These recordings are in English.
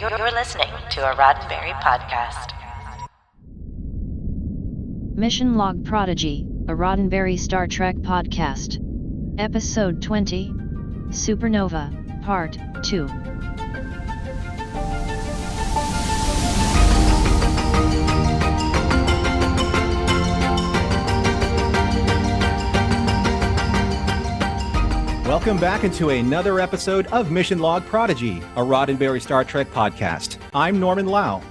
You're listening to a Roddenberry podcast. Mission Log Prodigy, a Roddenberry Star Trek podcast. Episode 20, Supernova, Part 2. Welcome back into another episode of Mission Log Prodigy, a Roddenberry Star Trek podcast. I'm Norman Lau.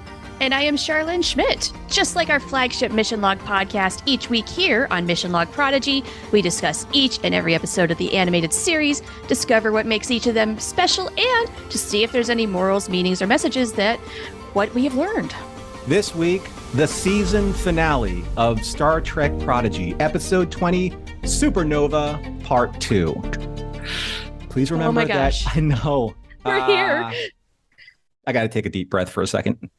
And I am Charlene Schmidt. Just like our flagship Mission Log podcast, each week here on Mission Log Prodigy, we discuss each and every episode of the animated series, discover what makes each of them special, and to see if there's any morals, meanings, or messages that what we have learned. This week, the season finale of Star Trek Prodigy, episode 20, Supernova, Part 2. Please remember that. I know. We're here. I got to take a deep breath for a second.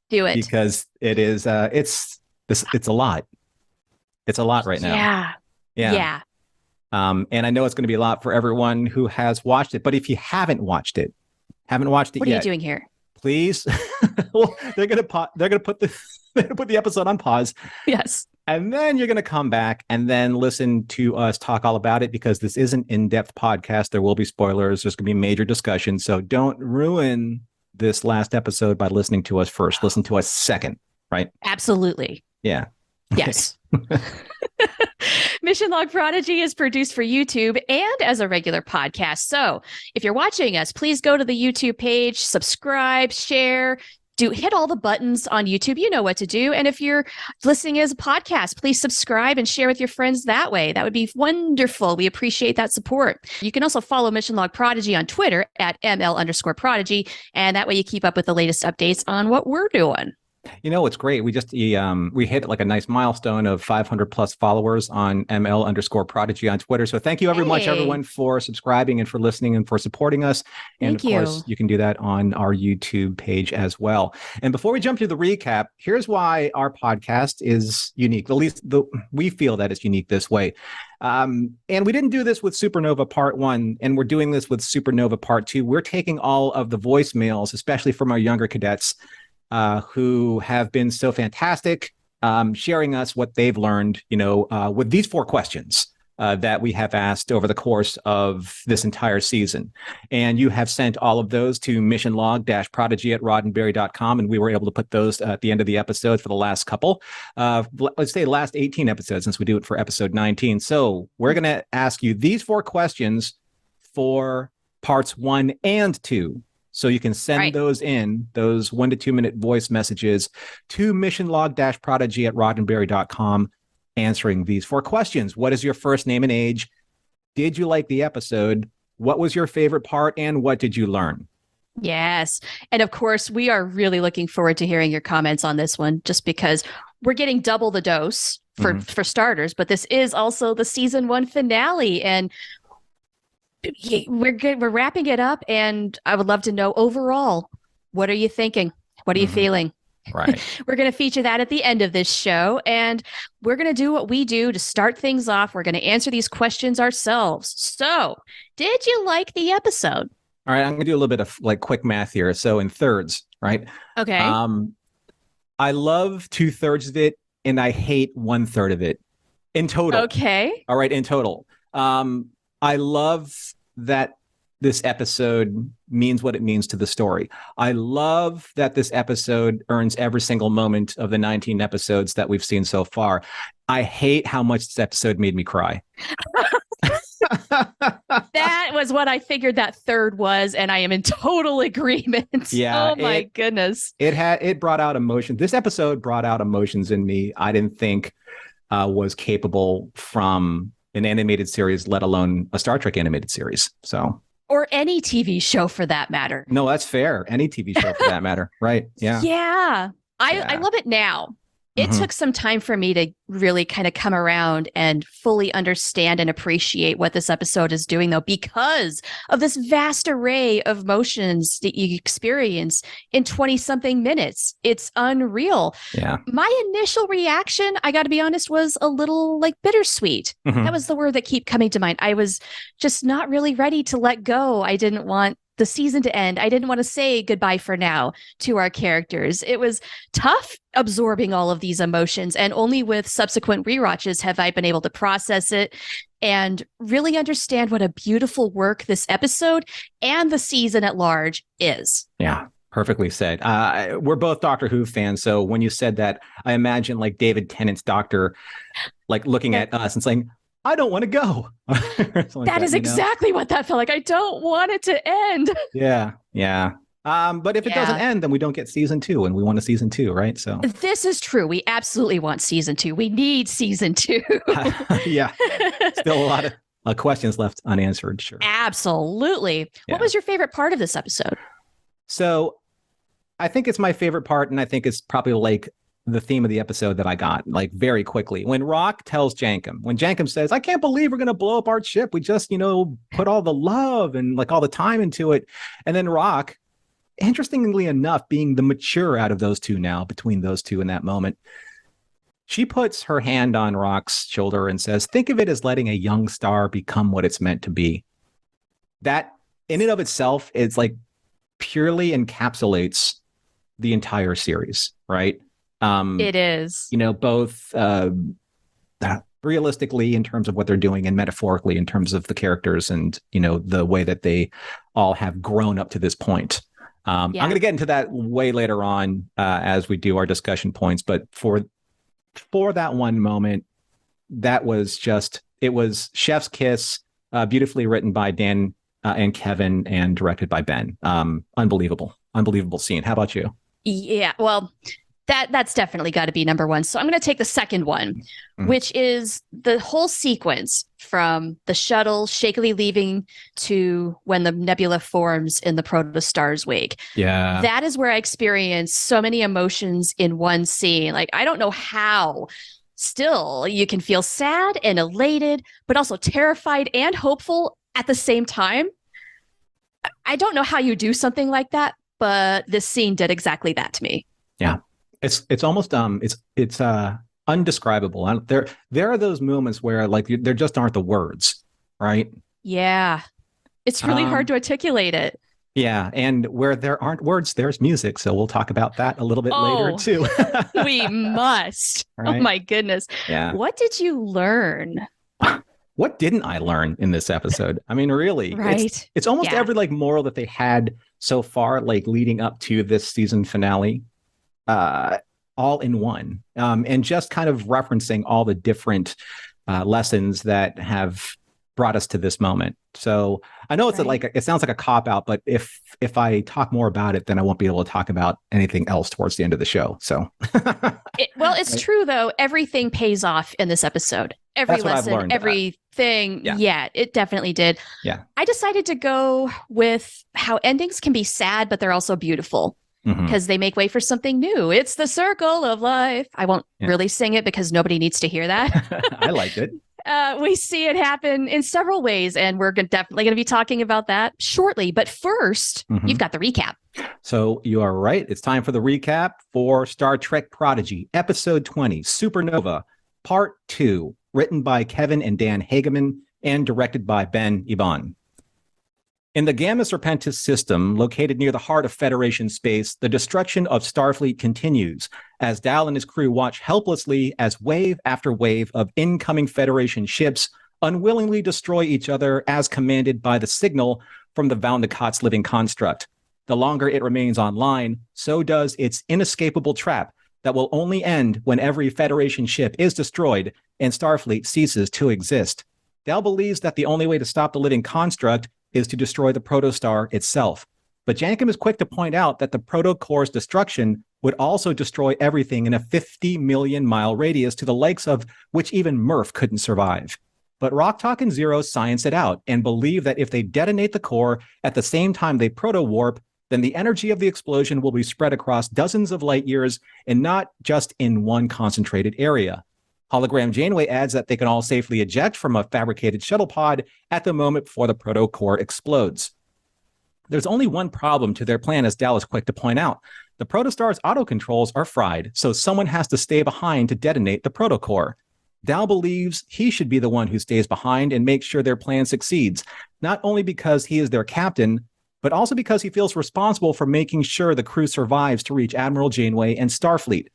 Do it. Because it is, it's a lot. It's a lot right now. Yeah. And I know it's going to be a lot for everyone who has watched it. But if you haven't watched it yet. What are you doing here? Please. Well, they're going to put the episode on pause. Yes. And then you're going to come back and then listen to us talk all about it, because this is an in-depth podcast. There will be spoilers. There's going to be major discussion. So don't ruin this last episode by listening to us first. Listen to us second, right? Absolutely. Yeah. Yes. Mission Log Prodigy is produced for YouTube and as a regular podcast. So if you're watching us, please go to the YouTube page, subscribe, share, hit all the buttons on YouTube. You know what to do. And if you're listening as a podcast, please subscribe and share with your friends that way. That would be wonderful. We appreciate that support. You can also follow Mission Log Prodigy on Twitter at ML_Prodigy. And that way you keep up with the latest updates on what we're doing. You know, it's great. We hit like a nice milestone of 500 plus followers on ML_Prodigy on Twitter. So thank you very much, everyone, for subscribing and for listening and for supporting us. And of course, you can do that on our YouTube page as well. And before we jump to the recap, here's why our podcast is unique. At least we feel that it's unique this way. And we didn't do this with Supernova Part 1, and we're doing this with Supernova Part 2. We're taking all of the voicemails, especially from our younger cadets, who have been so fantastic, sharing us what they've learned, with these 4 questions that we have asked over the course of this entire season. And you have sent all of those to missionlog-prodigy@roddenberry.com, and we were able to put those at the end of the episode for the last couple, let's say the last 18 episodes, since we do it for episode 19. So we're going to ask you these 4 questions for parts 1 and 2. So you can send those 1 to 2 minute voice messages to missionlog-prodigy@roddenberry.com, answering these 4 questions. What is your first name and age? Did you like the episode? What was your favorite part? And what did you learn? Yes. And of course, we are really looking forward to hearing your comments on this one, just because we're getting double the dose for starters. But this is also the season 1 finale. And we're good. We're wrapping it up, and I would love to know overall, what are you thinking? What are you feeling? Right. We're going to feature that at the end of this show, and we're going to do what we do to start things off. We're going to answer these questions ourselves. So, did you like the episode? All right, I'm going to do a little bit of quick math here. So in thirds, right? Okay. I love 2/3 of it, and I hate 1/3 of it in total. Okay. All right, in total. I love that this episode means what it means to the story. I love that this episode earns every single moment of the 19 episodes that we've seen so far. I hate how much this episode made me cry. That was what I figured that third was, and I am in total agreement. Yeah. Oh my goodness. It brought out emotion. This episode brought out emotions in me I didn't think was capable from an animated series, let alone a Star Trek animated series. So, or any TV show for that matter. No, that's fair. Any TV show for that matter. Right. Yeah. Yeah. I love it now. It took some time for me to really kind of come around and fully understand and appreciate what this episode is doing, though, because of this vast array of motions that you experience in 20-something minutes. It's unreal. Yeah. My initial reaction, I got to be honest, was a little bittersweet. That was the word that kept coming to mind. I was just not really ready to let go. I didn't want the season to end, I didn't want to say goodbye for now to our characters. It was tough absorbing all of these emotions, and only with subsequent rewatches have I been able to process it and really understand what a beautiful work this episode and the season at large is. Yeah. Perfectly said. We're both Doctor Who fans, so when you said that, I imagine like David Tennant's Doctor, like looking at us and saying, "I don't want to go." That is exactly what that felt like. I don't want it to end. Yeah, yeah. But if it doesn't end, then we don't get season 2, and we want a season 2, right? So this is true. We absolutely want season 2. We need season 2. Yeah, still a lot of questions left unanswered. Sure, absolutely. Yeah. What was your favorite part of this episode? So I think it's my favorite part, and I think it's probably like the theme of the episode that I got like very quickly. When Rock tells Jankum, when Jankum says, "I can't believe we're going to blow up our ship. We just, put all the love and like all the time into it." And then Rock, interestingly enough, being the mature out of those two now, between those two in that moment, she puts her hand on Rock's shoulder and says, "Think of it as letting a young star become what it's meant to be." That in and of itself is like purely encapsulates the entire series, right? It is, both realistically in terms of what they're doing and metaphorically in terms of the characters and, the way that they all have grown up to this point. I'm going to get into that way later on as we do our discussion points. But for that one moment, that was it was chef's kiss, beautifully written by Dan and Kevin and directed by Ben. Unbelievable scene. How about you? Yeah, well, that's definitely got to be number one. So I'm going to take the second one, which is the whole sequence from the shuttle shakily leaving to when the nebula forms in the protostar's wake. Yeah. That is where I experienced so many emotions in one scene. Like, I don't know how still you can feel sad and elated, but also terrified and hopeful at the same time. I don't know how you do something like that, but this scene did exactly that to me. Yeah. It's almost it's undescribable. There are those moments where like there just aren't the words, right? Yeah. It's really hard to articulate it. Yeah, and where there aren't words, there's music. So we'll talk about that a little bit later too. We must. Right? Oh my goodness. Yeah. What did you learn? What didn't I learn in this episode? I mean, really, right? It's almost every like moral that they had so far, like leading up to this season finale, all in one, and just kind of referencing all the different lessons that have brought us to this moment. So I know it's it sounds like a cop out, but if I talk more about it, then I won't be able to talk about anything else towards the end of the show. So, it's true though. Everything pays off in this episode. Every lesson, everything. Yeah, it definitely did. Yeah. I decided to go with how endings can be sad, but they're also beautiful because they make way for something new. It's the circle of life. I won't really sing it because nobody needs to hear that. I liked it. We see it happen in several ways, and we're definitely going to be talking about that shortly. But first, you've got the recap. So you are right. It's time for the recap for Star Trek Prodigy, Episode 20, Supernova, Part 2, written by Kevin and Dan Hageman and directed by Ben Iban. In the Gamma Serpentis system, located near the heart of Federation space, the destruction of Starfleet continues as Dal and his crew watch helplessly as wave after wave of incoming Federation ships unwillingly destroy each other as commanded by the signal from the Valnakot's living construct. The longer it remains online, so does its inescapable trap that will only end when every Federation ship is destroyed and Starfleet ceases to exist. Dal believes that the only way to stop the living construct is to destroy the protostar itself. But Jankum is quick to point out that the protocore's destruction would also destroy everything in a 50 million mile radius to the likes of which even Murph couldn't survive. But Rocktalk and Zero science it out and believe that if they detonate the core at the same time they proto-warp, then the energy of the explosion will be spread across dozens of light years and not just in one concentrated area. Hologram Janeway adds that they can all safely eject from a fabricated shuttle pod at the moment before the proto-core explodes. There's only one problem to their plan, as Dal is quick to point out. The protostar's autocontrols are fried, so someone has to stay behind to detonate the protocore. Dal believes he should be the one who stays behind and makes sure their plan succeeds, not only because he is their captain, but also because he feels responsible for making sure the crew survives to reach Admiral Janeway and Starfleet.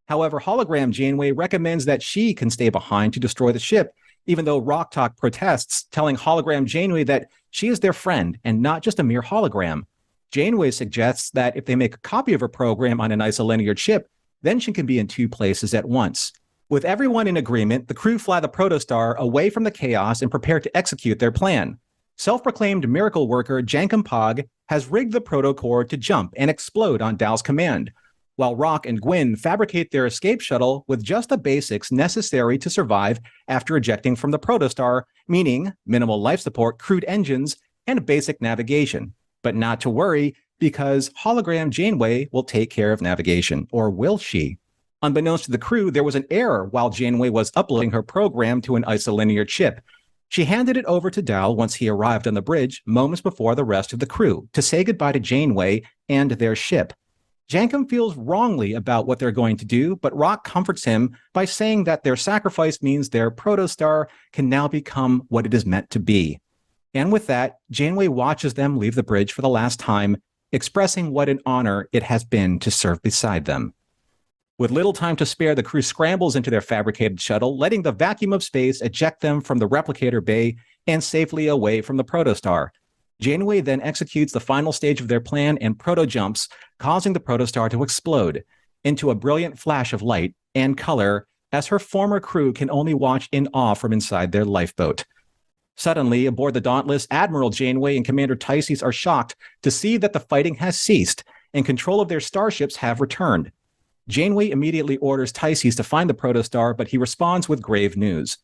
However, Hologram Janeway recommends that she can stay behind to destroy the ship, even though Rock Talk protests, telling Hologram Janeway that she is their friend and not just a mere hologram. Janeway suggests that if they make a copy of her program on an isolinear chip, then she can be in two places at once. With everyone in agreement, the crew fly the Protostar away from the chaos and prepare to execute their plan. Self-proclaimed miracle worker Jankum Pog has rigged the protocore to jump and explode on Dal's command, while Rock and Gwyn fabricate their escape shuttle with just the basics necessary to survive after ejecting from the Protostar, meaning minimal life support, crude engines, and basic navigation. But not to worry, because Hologram Janeway will take care of navigation, or will she? Unbeknownst to the crew, there was an error while Janeway was uploading her program to an isolinear chip. She handed it over to Dal once he arrived on the bridge, moments before the rest of the crew, to say goodbye to Janeway and their ship. Jankum feels wrongly about what they're going to do, but Rock comforts him by saying that their sacrifice means their Protostar can now become what it is meant to be. And with that, Janeway watches them leave the bridge for the last time, expressing what an honor it has been to serve beside them. With little time to spare, the crew scrambles into their fabricated shuttle, letting the vacuum of space eject them from the replicator bay and safely away from the Protostar. Janeway then executes the final stage of their plan and proto-jumps, causing the Protostar to explode into a brilliant flash of light and color as her former crew can only watch in awe from inside their lifeboat. Suddenly, aboard the Dauntless, Admiral Janeway and Commander Tyces are shocked to see that the fighting has ceased and control of their starships have returned. Janeway immediately orders Tyces to find the Protostar, but he responds with grave news.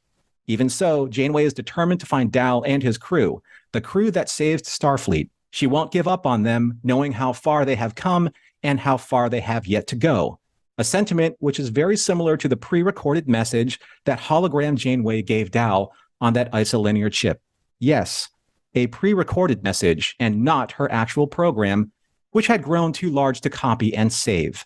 Even so, Janeway is determined to find Dal and his crew, the crew that saved Starfleet. She won't give up on them, knowing how far they have come and how far they have yet to go. A sentiment which is very similar to the pre-recorded message that Hologram Janeway gave Dal on that isolinear chip. Yes, a pre-recorded message and not her actual program, which had grown too large to copy and save.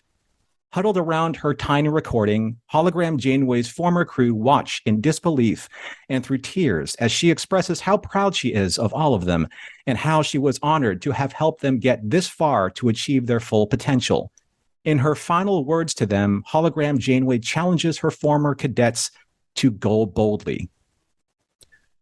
Huddled around her tiny recording, Hologram Janeway's former crew watch in disbelief and through tears as she expresses how proud she is of all of them and how she was honored to have helped them get this far to achieve their full potential. In her final words to them, Hologram Janeway challenges her former cadets to go boldly.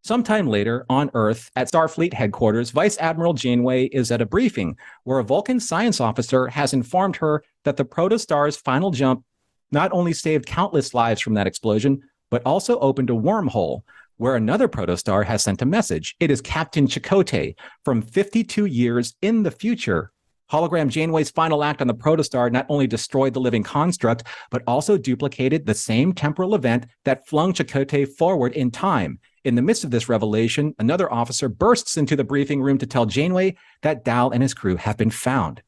Sometime later, on Earth, at Starfleet headquarters, Vice Admiral Janeway is at a briefing where a Vulcan science officer has informed her that the Protostar's final jump not only saved countless lives from that explosion, but also opened a wormhole where another Protostar has sent a message. It is Captain Chakotay from 52 years in the future. Hologram Janeway's final act on the Protostar not only destroyed the living construct, but also duplicated the same temporal event that flung Chakotay forward in time. In the midst of this revelation, another officer bursts into the briefing room to tell Janeway that Dal and his crew have been found.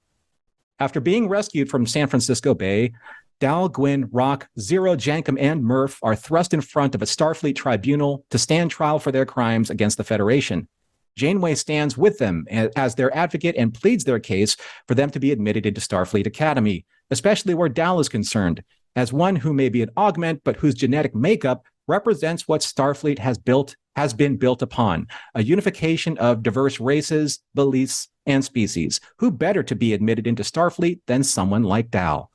After being rescued from San Francisco Bay, Dal, Gwyn, Rock, Zero, Jankum, and Murph are thrust in front of a Starfleet tribunal to stand trial for their crimes against the Federation. Janeway stands with them as their advocate and pleads their case for them to be admitted into Starfleet Academy, especially where Dal is concerned, as one who may be an augment but whose genetic makeup represents what Starfleet has been built upon, a unification of diverse races, beliefs, and species. Who better to be admitted into Starfleet than someone like Dal?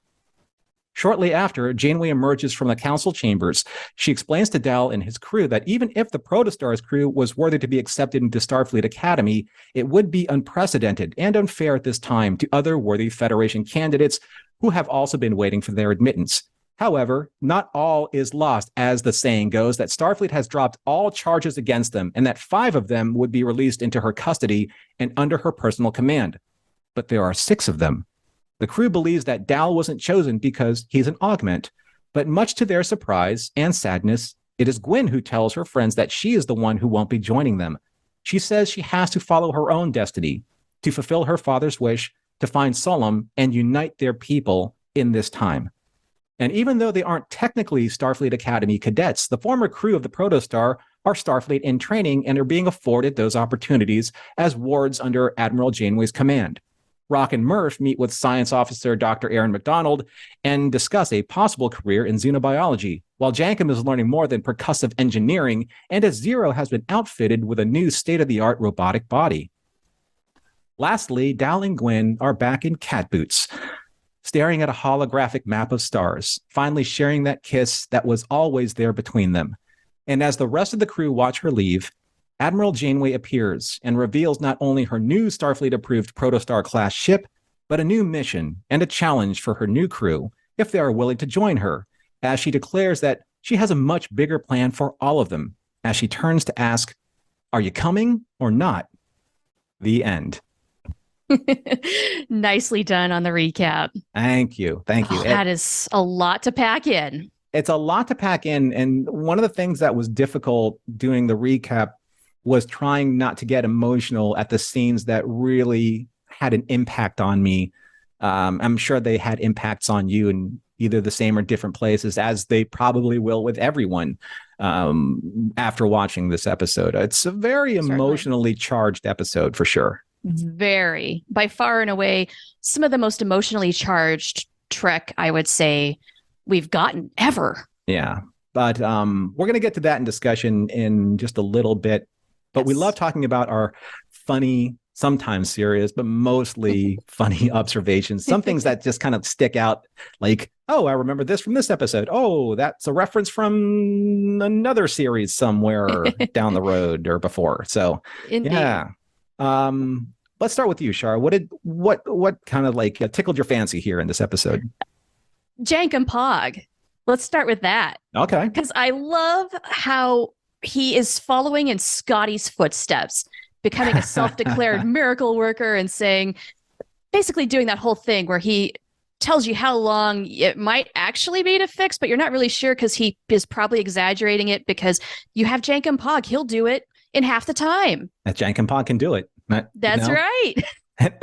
Shortly after, Janeway emerges from the council chambers. She explains to Dal and his crew that even if the Protostar's crew was worthy to be accepted into Starfleet Academy, it would be unprecedented and unfair at this time to other worthy Federation candidates who have also been waiting for their admittance. However, not all is lost, as the saying goes, that Starfleet has dropped all charges against them and that 5 of them would be released into her custody and under her personal command. But there are 6 of them. The crew believes that Dal wasn't chosen because he's an augment, but much to their surprise and sadness, it is Gwyn who tells her friends that she is the one who won't be joining them. She says she has to follow her own destiny, to fulfill her father's wish, to find Solum and unite their people in this time. And even though they aren't technically Starfleet Academy cadets, the former crew of the Protostar are Starfleet in training and are being afforded those opportunities as wards under Admiral Janeway's command. Rock and Murph meet with science officer Dr. Aaron McDonald and discuss a possible career in xenobiology, while Jankum is learning more than percussive engineering, and as Zero has been outfitted with a new state-of-the-art robotic body. Lastly, Dal and Gwen are back in cat boots, staring at a holographic map of stars, finally sharing that kiss that was always there between them. And as the rest of the crew watch her leave, Admiral Janeway appears and reveals not only her new Starfleet-approved Protostar-class ship, but a new mission and a challenge for her new crew if they are willing to join her, as she declares that she has a much bigger plan for all of them, as she turns to ask, "Are you coming or not?" The end. Nicely done on the recap. Thank you. Thank you. That is a lot to pack in. It's a lot to pack in. And one of the things that was difficult doing the recap was trying not to get emotional at the scenes that really had an impact on me. I'm sure they had impacts on you in either the same or different places, as they probably will with everyone after watching this episode. It's a very emotionally charged episode for sure. Very, by far and away, some of the most emotionally charged Trek, I would say, we've gotten ever. Yeah. But we're going to get to that in discussion in just a little bit. But yes, we love talking about our funny, sometimes serious, but mostly funny observations. Some things that just kind of stick out, like, oh, I remember this from this episode. Oh, that's a reference from another series somewhere down the road or before. So, indeed. Yeah. Let's start with you, Shar. What kind of like tickled your fancy here in this episode? Jank and Pog. Let's start with that. Okay. Because I love how he is following in Scotty's footsteps, becoming a self-declared miracle worker and saying, basically doing that whole thing where he tells you how long it might actually be to fix, but you're not really sure because he is probably exaggerating it, because you have Jank and Pog. He'll do it in half the time. That Jank and Pog can do it. That's right.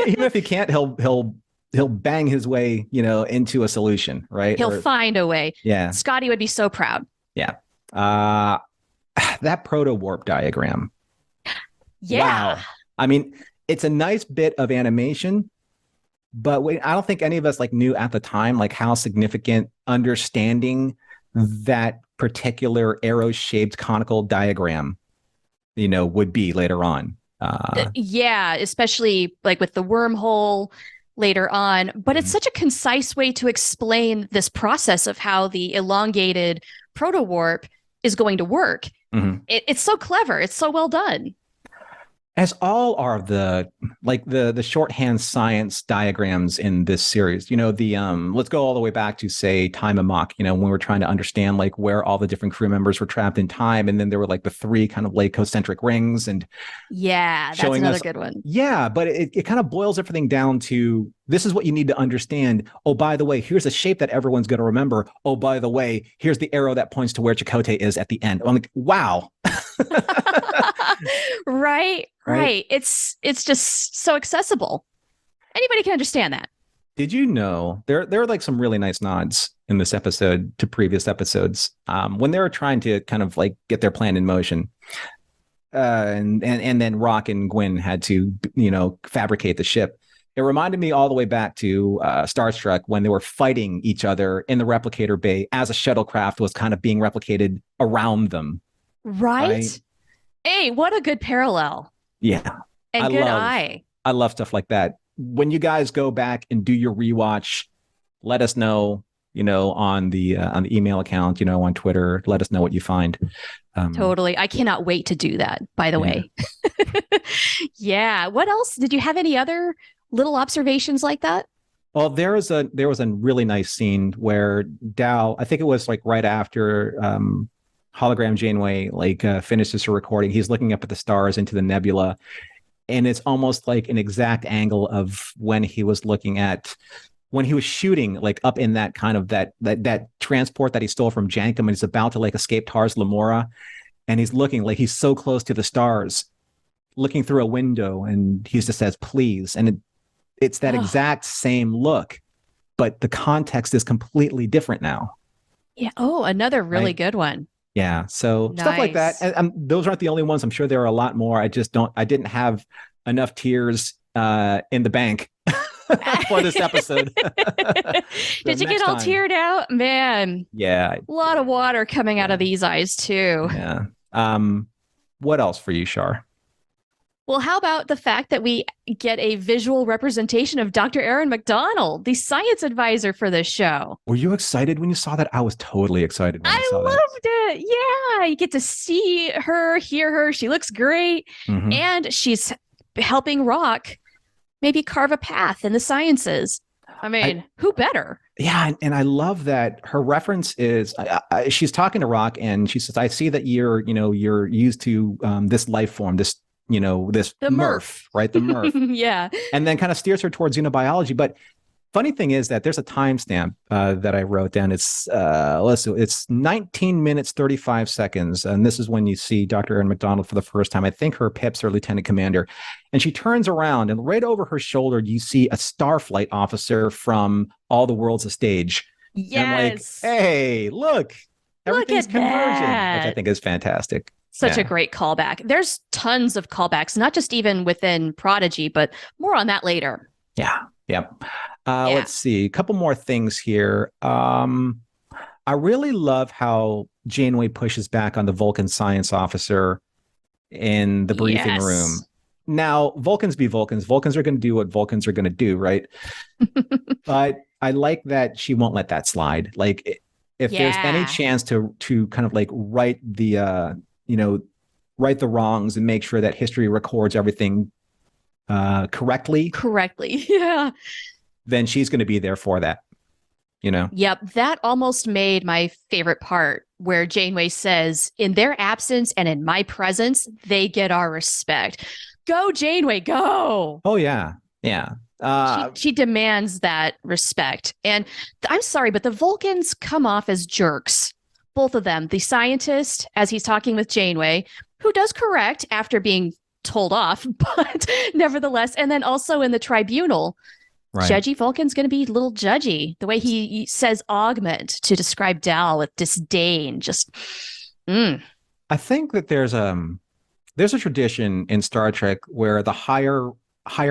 Even if he can't, he'll bang his way, into a solution, right? He'll find a way. Yeah. Scotty would be so proud. Yeah. That proto-warp diagram. Yeah. Wow. I mean, it's a nice bit of animation, but I don't think any of us knew at the time, how significant understanding that particular arrow-shaped conical diagram, would be later on. Yeah, especially with the wormhole later on. But it's such a concise way to explain this process of how the elongated proto-warp is going to work. Mm-hmm. It's so clever. It's so well done. As all are the shorthand science diagrams in this series. Let's go all the way back to, say, Time Amok, when we were trying to understand where all the different crew members were trapped in time. And then there were the three kind of concentric rings, and yeah, that's another good one. Yeah, but it kind of boils everything down to, this is what you need to understand. Oh, by the way, here's a shape that everyone's going to remember. Oh, by the way, here's the arrow that Points to where Chakotay is at the end. I'm like, wow. Right. It's just so accessible. Anybody can understand that. Did you know there are some really nice nods in this episode to previous episodes when they were trying to kind of get their plan in motion, and then Rock and Gwyn had to fabricate the ship. It reminded me all the way back to Star Trek when they were fighting each other in the replicator bay as a shuttlecraft was kind of being replicated around them. Right? Hey, what a good parallel. Yeah. And I love stuff like that. When you guys go back and do your rewatch, let us know, on the email account, on Twitter. Let us know what you find. Totally. I cannot wait to do that, by the way. Yeah. What else? Did you have any other little observations like that? Well, there was a really nice scene where Dal, I think it was right after Hologram Janeway finishes her recording. He's looking up at the stars into the nebula, and it's almost like an exact angle of when he was shooting up in that kind of that transport that he stole from Jankum, and he's about to escape Tars Lamora, and he's looking he's so close to the stars, looking through a window, and he just says, "Please," and it's that exact same look, but the context is completely different now. Yeah. Oh, another really good one. Yeah. So stuff like that. And those aren't the only ones. I'm sure there are a lot more. I didn't have enough tears in the bank for this episode. Did you get all teared out? Man. Yeah. A lot of water coming out of these eyes too. Yeah. What else for you, Shar? Well, how about the fact that we get a visual representation of Dr. Erin McDonald, the science advisor for this show? Were you excited when you saw that? I was totally excited when I saw that. I loved it. Yeah. You get to see her, hear her. She looks great. Mhm. And she's helping Rock maybe carve a path in the sciences. I mean, who better? Yeah, and I love that her reference is she's talking to Rock, and she says, "I see that you're used to this life form, this this The Murph, right? The Murph." Yeah. And then kind of steers her towards xenobiology. But funny thing is that there's a timestamp that I wrote down. It's it's 19 minutes 35 seconds, and this is when you see Dr. Erin McDonald for the first time. I think her pips are lieutenant commander, and she turns around, and right over her shoulder you see a Starflight officer from All the World's a Stage. Yes. And I'm like, hey, look, everything's at converging, that. which I think is fantastic. Such a great callback. There's tons of callbacks, not just even within Prodigy, but more on that later. Yeah. Yep. Let's see. A couple more things here. I really love how Janeway pushes back on the Vulcan science officer in the briefing room. Now, Vulcans be Vulcans. Vulcans are going to do what Vulcans are going to do, right? But I like that she won't let that slide. Like, if there's any chance to kind of like right the wrongs and make sure that history records everything correctly, yeah, then she's going to be there for that. Yep, that almost made my favorite part, where Janeway says, "In their absence and in my presence, they get our respect." Go, Janeway, go. Oh yeah. She demands that respect. And I'm sorry, but the Vulcans come off as jerks. Both of them. The scientist, as he's talking with Janeway, who does correct after being told off, but nevertheless, and then also in the tribunal, judgy Vulcan's going to be a little judgy. The way he says augment to describe Dal with disdain, just. I think that there's a tradition in Star Trek where the higher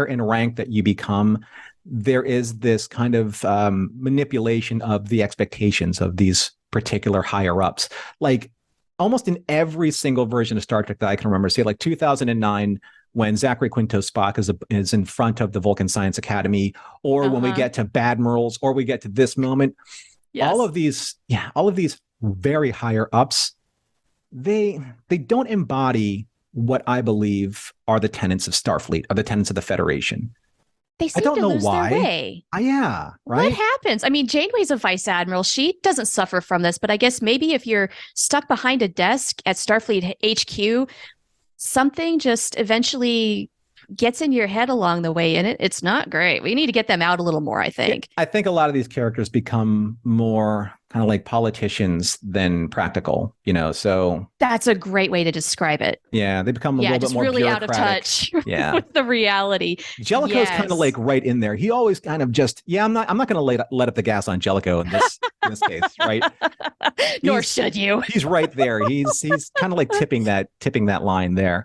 in rank that you become, there is this kind of manipulation of the expectations of these particular higher ups. Like almost in every single version of Star Trek that I can remember, say like 2009, when Zachary Quinto Spock is in front of the Vulcan Science Academy, or when we get to Badmirals, or we get to this moment, all of these very higher ups, they don't embody what I believe are the tenets of Starfleet, or the tenets of the Federation. They seem to lose their way. Yeah, right. What happens? I mean, Janeway's a vice admiral. She doesn't suffer from this, but I guess maybe if you're stuck behind a desk at Starfleet HQ, something just eventually gets in your head along the way, and it's not great. We need to get them out a little more, I think. I think a lot of these characters become more kind of like politicians than practical, so. That's a great way to describe it. Yeah, they become a little bit more really bureaucratic. Out of touch with the reality. Jellicoe's kind of like right in there. He always kind of just, I'm not going to let up the gas on Jellicoe in this case, right? Nor should you. He's right there. He's kind of like tipping that line there.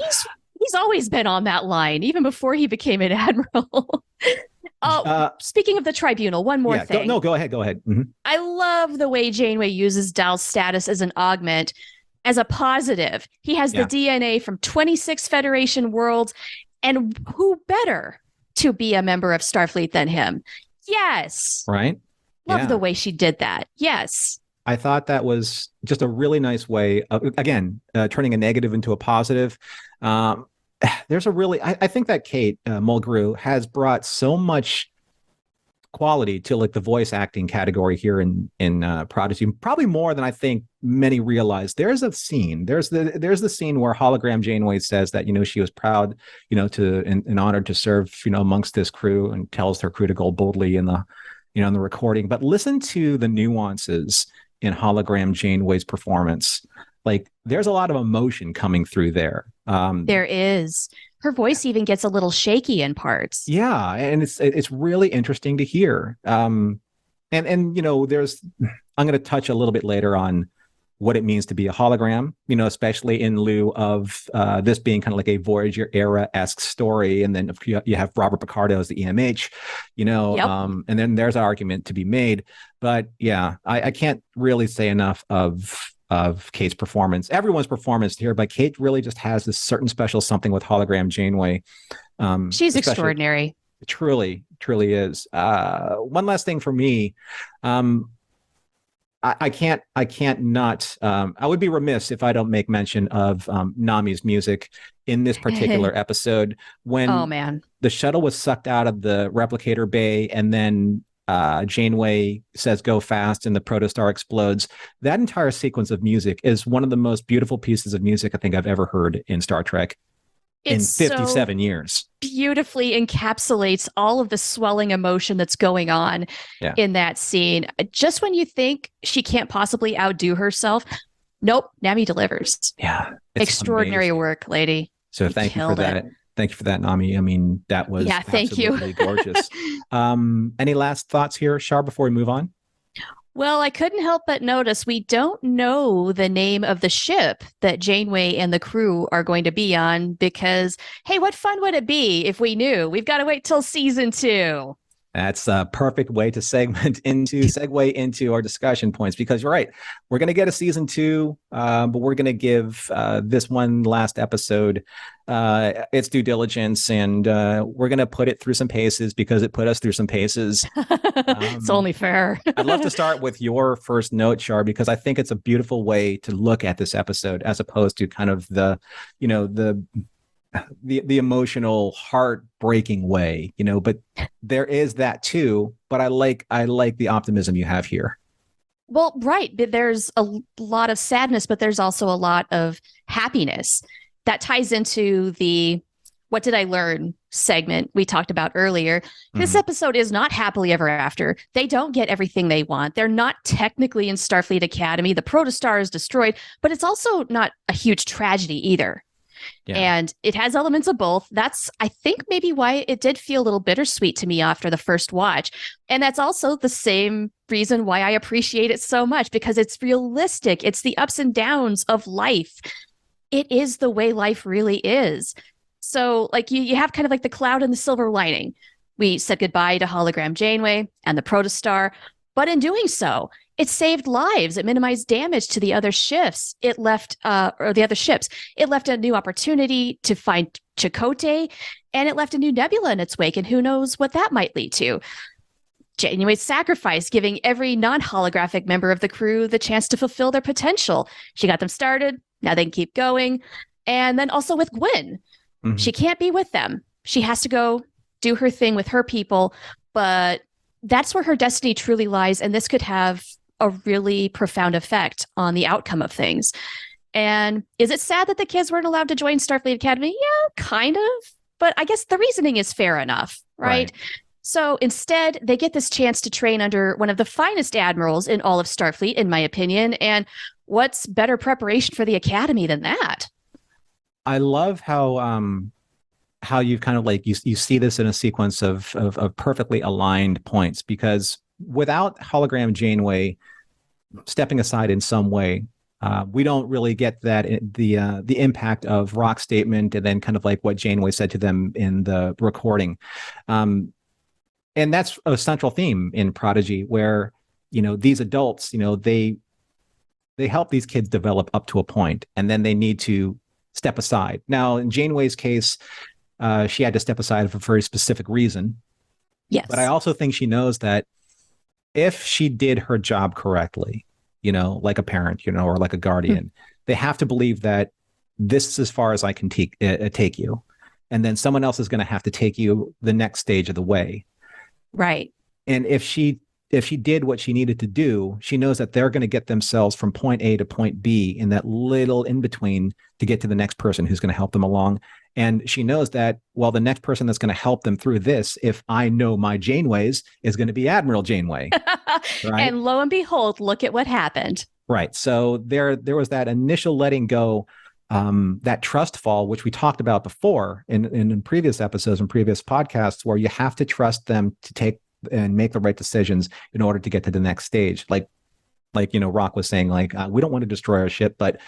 He's always been on that line, even before he became an admiral. Speaking of the tribunal, one more thing. Go ahead. Mm-hmm. I love the way Janeway uses Dal's status as an augment as a positive. He has the DNA from 26 Federation worlds, and who better to be a member of Starfleet than him? Yes. Right. Love the way she did that. Yes. I thought that was just a really nice way of, again, turning a negative into a positive. There's I think that Kate Mulgrew has brought so much quality to like the voice acting category here in Prodigy, probably more than I think many realize. There's a scene. There's the scene where hologram Janeway says that she was proud, and honored to serve amongst this crew, and tells her crew to go boldly in the in the recording. But listen to the nuances in hologram Janeway's performance. Like there's a lot of emotion coming through there. There is. Her voice even gets a little shaky in parts. Yeah, and it's really interesting to hear. And there's, I'm going to touch a little bit later on what it means to be a hologram, especially in lieu of this being kind of like a Voyager era-esque story. And then you have Robert Picardo as the EMH, and then there's an argument to be made. But yeah, I can't really say enough of of Kate's performance, everyone's performance here, but Kate really just has this certain special something with hologram Janeway. She's extraordinary. Truly is. One last thing for me. I can't not, I would be remiss if I don't make mention of Nami's music in this particular episode. When the shuttle was sucked out of the replicator bay and then Janeway says go fast and the protostar explodes, that entire sequence of music is one of the most beautiful pieces of music I think I've ever heard in Star Trek. In 57 years. Beautifully encapsulates all of the swelling emotion that's going on in that scene. Just when you think she can't possibly outdo herself, nope, Nami delivers. Yeah. Extraordinary work, lady. So thank you for that. Thank you for that, Nami. I mean, that was absolutely gorgeous. Any last thoughts here, Shar, before we move on? Well, I couldn't help but notice we don't know the name of the ship that Janeway and the crew are going to be on because, hey, what fun would it be if we knew? We've got to wait till season 2. That's a perfect way to segue into our discussion points, because you're right. We're going to get a season 2, but we're going to give this one last episode its due diligence, and we're going to put it through some paces because it put us through some paces. It's only fair. I'd love to start with your first note, Shar, because I think it's a beautiful way to look at this episode as opposed to kind of the emotional, heartbreaking way, but there is that too. But I like the optimism you have here. Well, right. There's a lot of sadness, but there's also a lot of happiness that ties into the "What did I learn?" segment we talked about earlier. This episode is not happily ever after. They don't get everything they want. They're not technically in Starfleet Academy. The protostar is destroyed, but it's also not a huge tragedy either. Yeah. And it has elements of both. That's, I think, maybe why it did feel a little bittersweet to me after the first watch. And that's also the same reason why I appreciate it so much, because it's realistic. It's the ups and downs of life. It is the way life really is. So like you have kind of like the cloud and the silver lining. We said goodbye to hologram Janeway and the protostar, but in doing so, it saved lives. It minimized damage to the other ships. It left It left a new opportunity to find Chakotay, and it left a new nebula in its wake. And who knows what that might lead to? Janeway's sacrifice, giving every non-holographic member of the crew the chance to fulfill their potential. She got them started. Now they can keep going. And then also with Gwyn, she can't be with them. She has to go do her thing with her people, but that's where her destiny truly lies. And this could have a really profound effect on the outcome of things. And is it sad that the kids weren't allowed to join Starfleet Academy? Yeah, kind of. But I guess the reasoning is fair enough, right? So instead, they get this chance to train under one of the finest admirals in all of Starfleet, in my opinion. And what's better preparation for the Academy than that? I love how you've kind of like, you see this in a sequence of perfectly aligned points, because without hologram Janeway stepping aside in some way, we don't really get that the impact of Rock's statement and then kind of like what Janeway said to them in the recording. And that's a central theme in Prodigy, where, these adults, they help these kids develop up to a point, and then they need to step aside. Now, in Janeway's case, she had to step aside for a very specific reason. Yes. But I also think she knows that if she did her job correctly, like a parent, or like a guardian, they have to believe that this is as far as I can take you. And then someone else is going to have to take you the next stage of the way. Right. And if she did what she needed to do, she knows that they're going to get themselves from point A to point B in that little in between to get to the next person who's going to help them along. And she knows that, well, the next person that's going to help them through this, if I know my Janeways, is going to be Admiral Janeway. Right? And lo and behold, look at what happened. Right. So there was that initial letting go, that trust fall, which we talked about before in previous episodes and previous podcasts, where you have to trust them to take and make the right decisions in order to get to the next stage. Like Rock was saying, we don't want to destroy our ship, but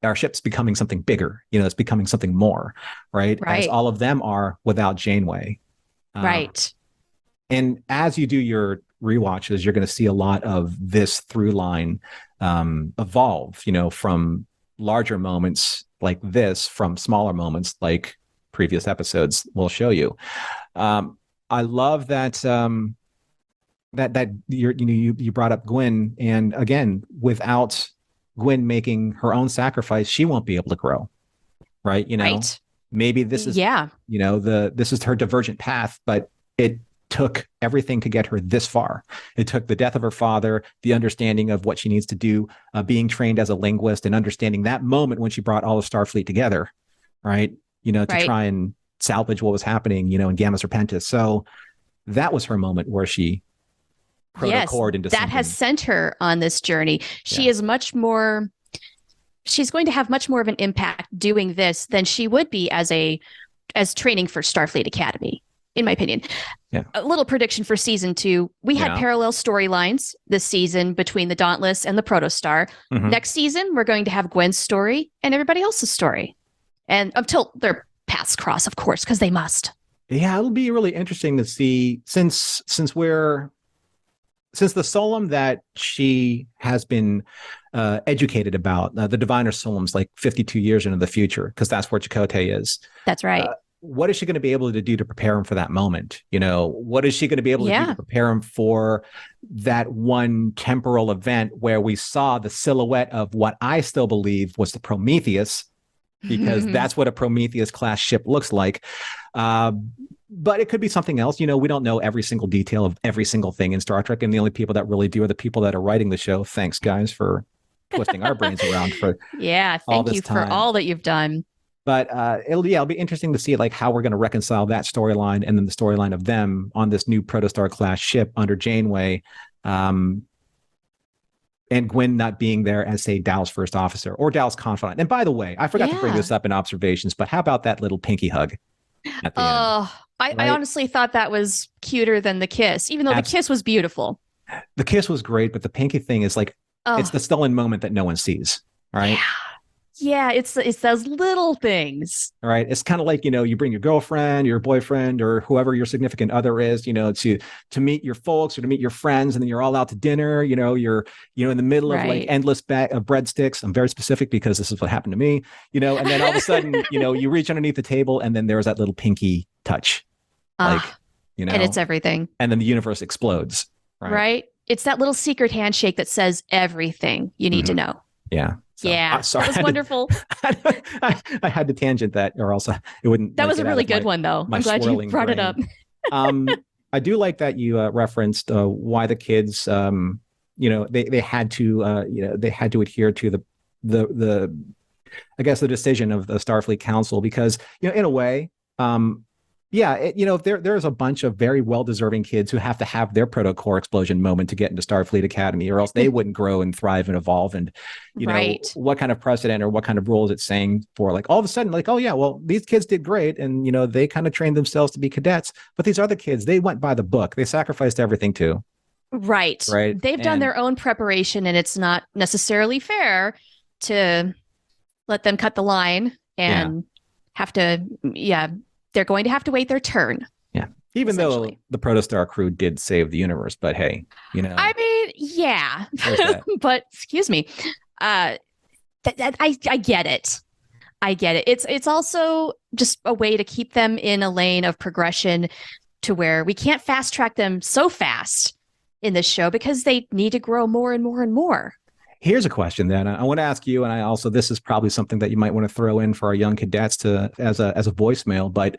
our ship's becoming something bigger. It's becoming something more, right? As all of them are without Janeway. Right. And as you do your rewatches, you're going to see a lot of this through line evolve, from larger moments like this, from smaller moments like previous episodes will show you. I love that that you brought up Gwen, and again, without Gwen making her own sacrifice, she won't be able to grow, right? Right. Maybe this is this is her divergent path, but it took everything to get her this far. It took the death of her father, the understanding of what she needs to do, being trained as a linguist, and understanding that moment when she brought all of Starfleet together, right? To try and salvage what was happening, in Gamma Serpentis. So that was her moment where she protocored into that something. has sent her on this journey. She is much more, she's going to have much more of an impact doing this than she would be as training for Starfleet Academy, in my opinion. Yeah. A little prediction for season 2. We had parallel storylines this season between the Dauntless and the Protostar. Mm-hmm. Next season, we're going to have Gwen's story and everybody else's story. And until their paths cross, of course, because they must. Yeah, it'll be really interesting to see since the Solum that she has been educated about, the Diviner Solum's like 52 years into the future, because that's where Chakotay is. That's right. What is she going to be able to do to prepare him for that moment? What is she going to be able to do to prepare him for that one temporal event where we saw the silhouette of what I still believe was the Prometheus, because that's what a Prometheus class ship looks like. But it could be something else. We don't know every single detail of every single thing in Star Trek. And the only people that really do are the people that are writing the show. Thanks, guys, for twisting our brains around for thank you for all that you've done. But it'll be interesting to see like how we're going to reconcile that storyline and then the storyline of them on this new Protostar class ship under Janeway. And Gwen not being there as, say, Dow's first officer or Dow's confidant. And by the way, I forgot to bring this up in observations, but how about that little pinky hug at the end? I honestly thought that was cuter than the kiss, even though the kiss was beautiful. The kiss was great, but the pinky thing is like, it's the stolen moment that no one sees, right? Yeah, it's those little things. All right. It's kind of like, you bring your girlfriend, your boyfriend, or whoever your significant other is, to meet your folks or to meet your friends. And then you're all out to dinner, you're in the middle of like endless bag of breadsticks. I'm very specific because this is what happened to me, and then all of a sudden, you reach underneath the table and then there's that little pinky touch, and it's everything. And then the universe explodes. Right. It's that little secret handshake that says everything you need to know. Yeah. So, sorry, that was wonderful. I had to tangent that, or else it wouldn't. That was a really good one, though. I'm glad you brought it up. I do like that you referenced why the kids, they had to, they had to adhere to the I guess the decision of the Starfleet Council, because in a way, there's a bunch of very well-deserving kids who have to have their proto-core explosion moment to get into Starfleet Academy, or else they wouldn't grow and thrive and evolve. And, what kind of precedent or what kind of role is it saying for like all of a sudden, like, oh yeah, well, these kids did great. And, they kind of trained themselves to be cadets, but these other kids, they went by the book. They sacrificed everything too. Right. They've done their own preparation, and it's not necessarily fair to let them cut the line and have to, they're going to have to wait their turn. Yeah. Even though the Protostar crew did save the universe, but hey, I mean, yeah. But excuse me. I get it. I get it. It's also just a way to keep them in a lane of progression to where we can't fast track them so fast in this show because they need to grow more and more and more. Here's a question then I want to ask you, and I also, this is probably something that you might want to throw in for our young cadets as a voicemail, but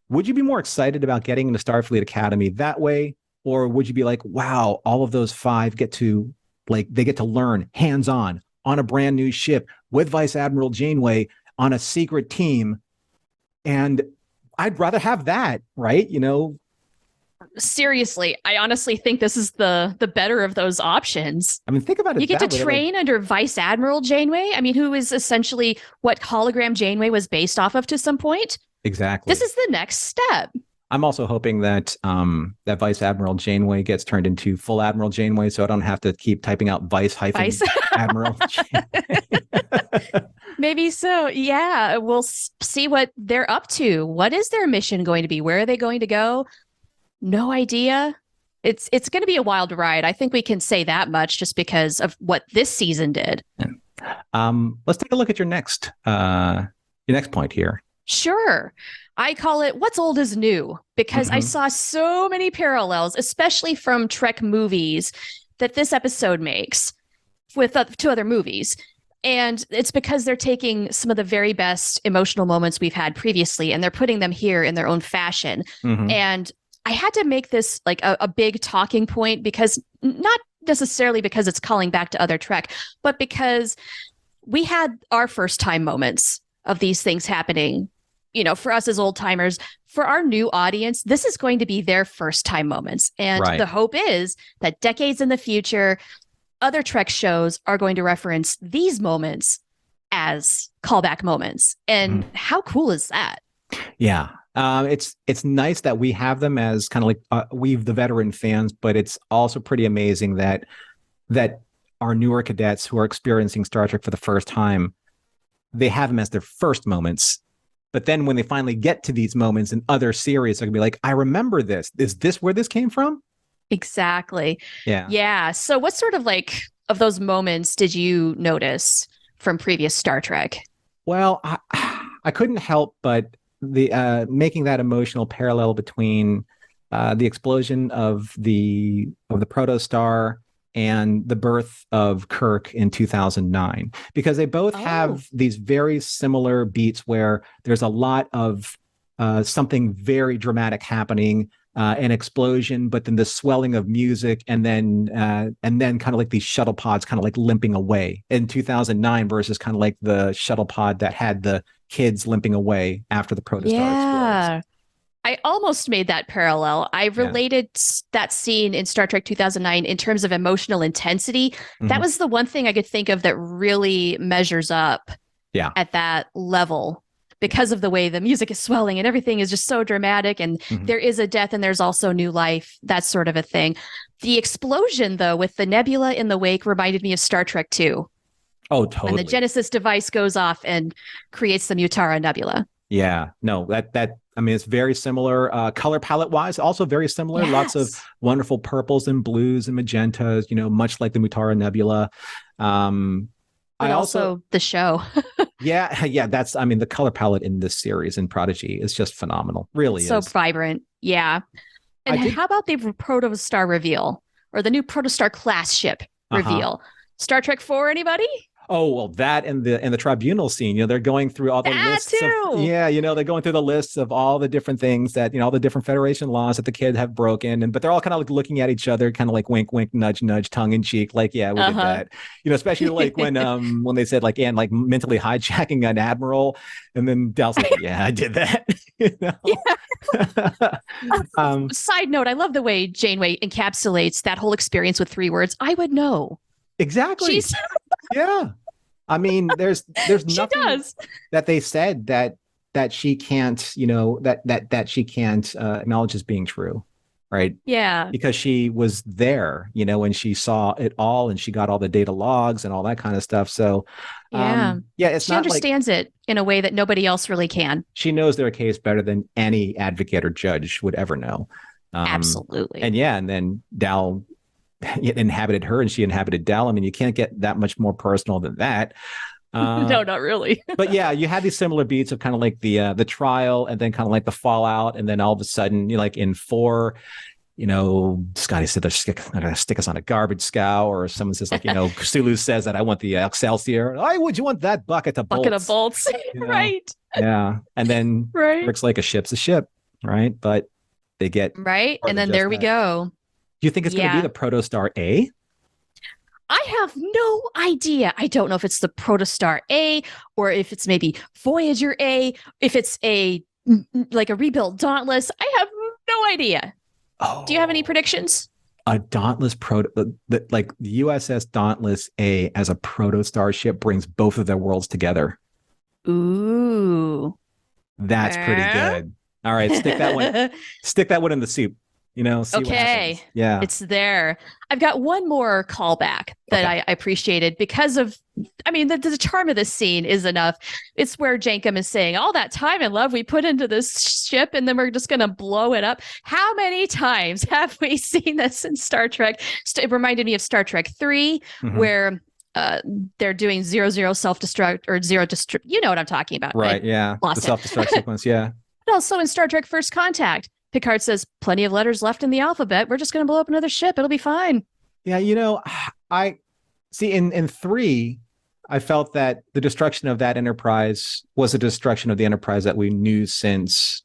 would you be more excited about getting into Starfleet Academy that way? Or would you be like, wow, all of those 5 get to learn hands-on on a brand new ship with Vice Admiral Janeway on a secret team. And I'd rather have that, right? Seriously, I honestly think this is the better of those options. I mean, think about it. You get to train under Vice Admiral Janeway. I mean, who is essentially what hologram Janeway was based off of to some point. Exactly. This is the next step. I'm also hoping that that Vice Admiral Janeway gets turned into full Admiral Janeway, so I don't have to keep typing out Vice Admiral. Maybe so. Yeah, we'll see what they're up to. What is their mission going to be? Where are they going to go? No idea. it's going to be a wild ride. I think we can say that much just because of what this season did. Let's take a look at your next point here. Sure. I call it What's Old is New, because I saw so many parallels, especially from Trek movies, that this episode makes with two other movies. And it's because they're taking some of the very best emotional moments we've had previously, and they're putting them here in their own fashion. And I had to make this like a big talking point, because not necessarily because it's calling back to other Trek, but because we had our first time moments of these things happening. You know, for us as old timers, for our new audience, this is going to be their first time moments. And the hope is that decades in the future, other Trek shows are going to reference these moments as callback moments. And how cool is that? Yeah. It's nice that we have them as kind of like we've the veteran fans, but it's also pretty amazing that our newer cadets who are experiencing Star Trek for the first time, they have them as their first moments. But then when they finally get to these moments in other series, they're gonna be like, I remember this. Is this where this came from? Exactly. Yeah. Yeah. So what sort of like of those moments did you notice from previous Star Trek? Well, I couldn't help but the making that emotional parallel between the explosion of the protostar and the birth of Kirk in 2009, because they both have these very similar beats where there's a lot of something very dramatic happening, an explosion, but then the swelling of music, and then kind of like these shuttle pods kind of like limping away in 2009 versus kind of like the shuttle pod that had the kids limping away after the protostar explodes. I almost made that parallel. I related that scene in Star Trek 2009 in terms of emotional intensity. That was the one thing I could think of that really measures up at that level, because of the way the music is swelling and everything is just so dramatic, and there is a death and there's also new life, that sort of a thing. The explosion, though, with the nebula in the wake reminded me of Star Trek 2. Oh, totally. And the Genesis device goes off and creates the Mutara Nebula. Yeah, no, that I mean, it's very similar color palette wise, also very similar. Yes. Lots of wonderful purples and blues and magentas, you know, much like the Mutara Nebula. But also the show. yeah, that's, I mean, the color palette in this series in Prodigy is just phenomenal. Really so is. So vibrant. Yeah. And how about the Protostar reveal, or the new Protostar class ship reveal? Star Trek 4, anybody? Oh, well, that and the tribunal scene, you know, they're going through all the lists of, you know, they're going through the lists of all the different things that, you know, all the different Federation laws that the kids have broken, but they're all kind of like looking at each other, kind of like wink, wink, nudge, nudge, tongue in cheek, like, yeah, we did that, you know, especially like when they said like, and like mentally hijacking an admiral, and then Dal's like, yeah, I did that. You know? Side note, I love the way Janeway encapsulates that whole experience with 3 words: I would know. Exactly. Yeah. I mean, there's nothing that they said that she can't, you know, that she can't acknowledge as being true. Right. Yeah. Because she was there, you know, and she saw it all, and she got all the data logs and all that kind of stuff. So she understands it in a way that nobody else really can. She knows their case better than any advocate or judge would ever know. Absolutely. And then Dal inhabited her, and she inhabited Dal. I mean, you can't get that much more personal than that. No, not really. But yeah, you had these similar beats of kind of like the trial, and then kind of like the fallout, and then all of a sudden, you know, like in 4, you know, Scotty said they're going to stick us on a garbage scow, or someone says like, you know, Sulu says that I want the Excelsior. Why would you want that bucket of bolts? You know? Right. Yeah. And then Rick's like, a ship's a ship, right? But they get and then there we go. Do you think it's going to be the Protostar A? I have no idea. I don't know if it's the Protostar A, or if it's maybe Voyager A, if it's a rebuilt Dauntless. I have no idea. Oh. Do you have any predictions? A Dauntless like the USS Dauntless A as a Protostar ship brings both of their worlds together. Ooh. That's pretty good. All right, stick that one in the soup. See what happens. Okay. Yeah. It's there. I've got one more callback that I appreciated because of, the charm of this scene is enough. It's where Jankum is saying, all that time and love we put into this ship, and then we're just going to blow it up. How many times have we seen this in Star Trek? It reminded me of Star Trek 3, where they're doing 00 self-destruct or zero destruct. You know what I'm talking about. Right. Yeah. The self-destruct sequence. Yeah. But also in Star Trek First Contact, Picard says, plenty of letters left in the alphabet. We're just going to blow up another ship. It'll be fine. Yeah. I see in 3, I felt that the destruction of that Enterprise was a destruction of the Enterprise that we knew since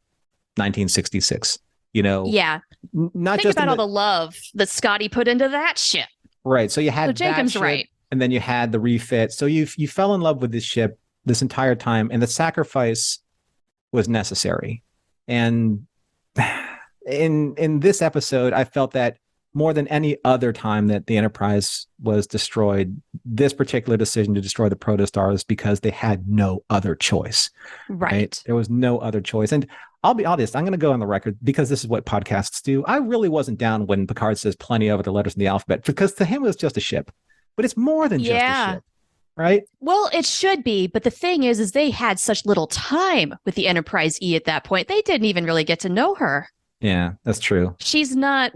1966. Yeah. Not Think just about all the love that Scotty put into that ship. Right. So you had so Jacob's right. And then you had the refit. So you fell in love with this ship this entire time, and the sacrifice was necessary. And in this episode, I felt that more than any other time that the Enterprise was destroyed, this particular decision to destroy the protostars because they had no other choice. Right. There was no other choice. And I'll be honest, I'm going to go on the record because this is what podcasts do. I really wasn't down when Picard says plenty of other letters in the alphabet, because to him it was just a ship. But it's more than just a ship. Right? Well, it should be. But the thing is they had such little time with the Enterprise E at that point. They didn't even really get to know her. Yeah, that's true. She's not,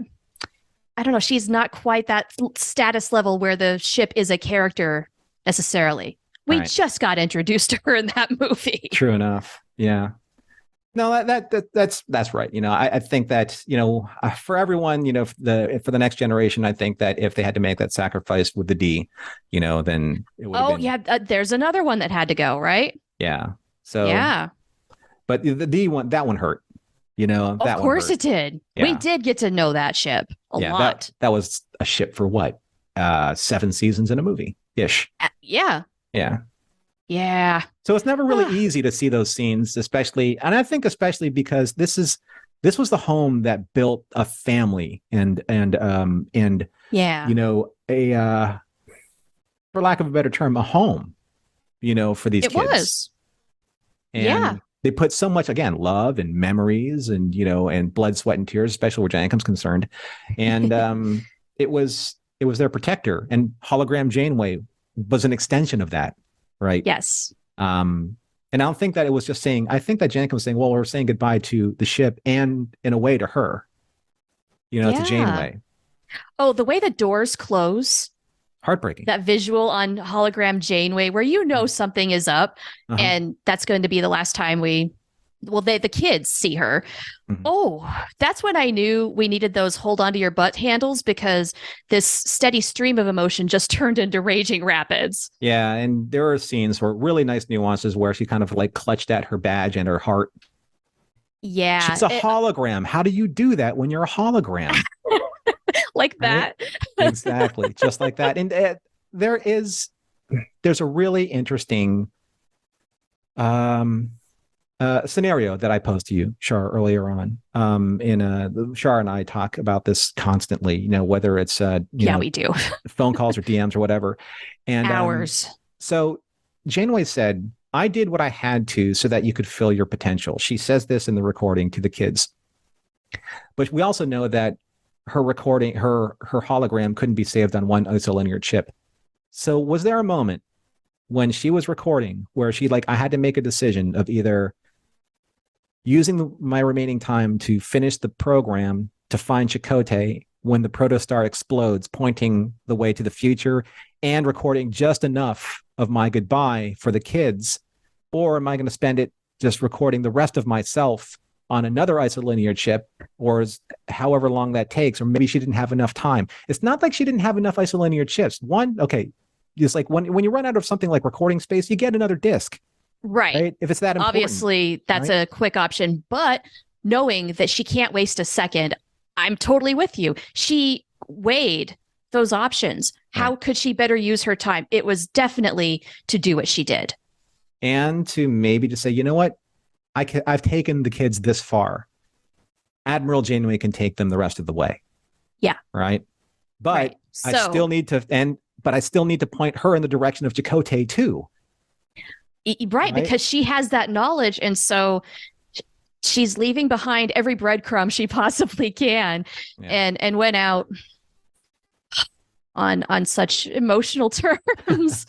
I don't know, she's not quite that status level where the ship is a character necessarily. We just got introduced to her in that movie. True enough. Yeah. No, that's right. I think that, for everyone, for the next generation, I think that if they had to make that sacrifice with the D, then it would have been. Yeah. There's another one that had to go, right? Yeah. So, yeah. But the D one, that one hurt. Of course it did. Yeah. We did get to know that ship a lot. That was a ship for what? 7 seasons in a movie ish. Yeah. Yeah. Yeah. So it's never really easy to see those scenes, especially because this was the home that built a family and yeah, for lack of a better term, a home, for these kids. It was. And they put so much, again, love and memories and, and blood, sweat, and tears, especially where Jankum's concerned. And it was their protector. And Hologram Janeway was an extension of that. Right. Yes. And I don't think that it was just saying, I think that Jankum was saying, well, we're saying goodbye to the ship and in a way to her, to Janeway. Oh, the way the doors close. Heartbreaking. That visual on Hologram Janeway where something is up and that's going to be the last time the kids see her. Mm-hmm. Oh, that's when I knew we needed those hold on to your butt handles, because this steady stream of emotion just turned into raging rapids. Yeah. And there are scenes where really nice nuances where she kind of like clutched at her badge and her heart. Yeah. She's a hologram. How do you do that when you're a hologram? Like that. Right? Exactly. Just like that. And there's a really interesting scenario that I posed to you, Shar, earlier on. Shar and I talk about this constantly, whether it's we do phone calls or DMs or whatever. And hours. So Janeway said, I did what I had to so that you could fill your potential. She says this in the recording to the kids. But we also know that her recording, her hologram couldn't be saved on one isolinear chip. So was there a moment when she was recording where I had to make a decision of either using my remaining time to finish the program to find Chakotay when the protostar explodes, pointing the way to the future, and recording just enough of my goodbye for the kids? Or am I going to spend it just recording the rest of myself on another isolinear chip, or however long that takes? Or maybe she didn't have enough time. It's not like she didn't have enough isolinear chips. Just like when you run out of something like recording space, you get another disc. Right. If it's that important. Obviously, that's a quick option. But knowing that she can't waste a second, I'm totally with you. She weighed those options. How could she better use her time? It was definitely to do what she did. And to maybe say, you know what? I've taken the kids this far. Admiral Janeway can take them the rest of the way. Yeah. Right. But I still need to point her in the direction of Chakotay too. Right. Because she has that knowledge. And so she's leaving behind every breadcrumb she possibly can, and went out on such emotional terms.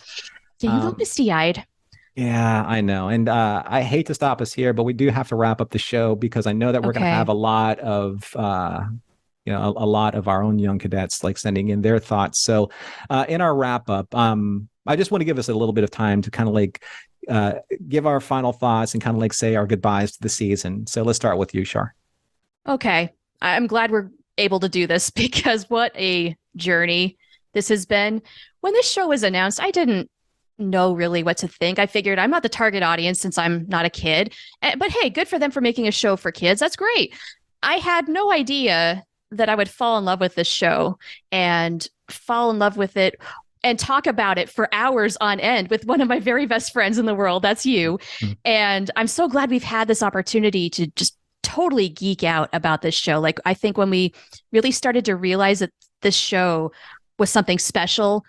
Yeah, you look misty-eyed. Yeah, I know. And I hate to stop us here, but we do have to wrap up the show because I know that we're going to have a lot of a lot of our own young cadets like sending in their thoughts. So in our wrap up, I just want to give us a little bit of time to kind of like give our final thoughts and kind of like say our goodbyes to the season. So let's start with you, Shar. Okay. I'm glad we're able to do this because what a journey this has been. When this show was announced, I didn't know really what to think. I figured I'm not the target audience since I'm not a kid. But hey, good for them for making a show for kids. That's great. I had no idea that I would fall in love with this show and fall in love with it and talk about it for hours on end with one of my very best friends in the world. That's you. Mm-hmm. And I'm so glad we've had this opportunity to just totally geek out about this show. Like, I think when we really started to realize that this show was something special,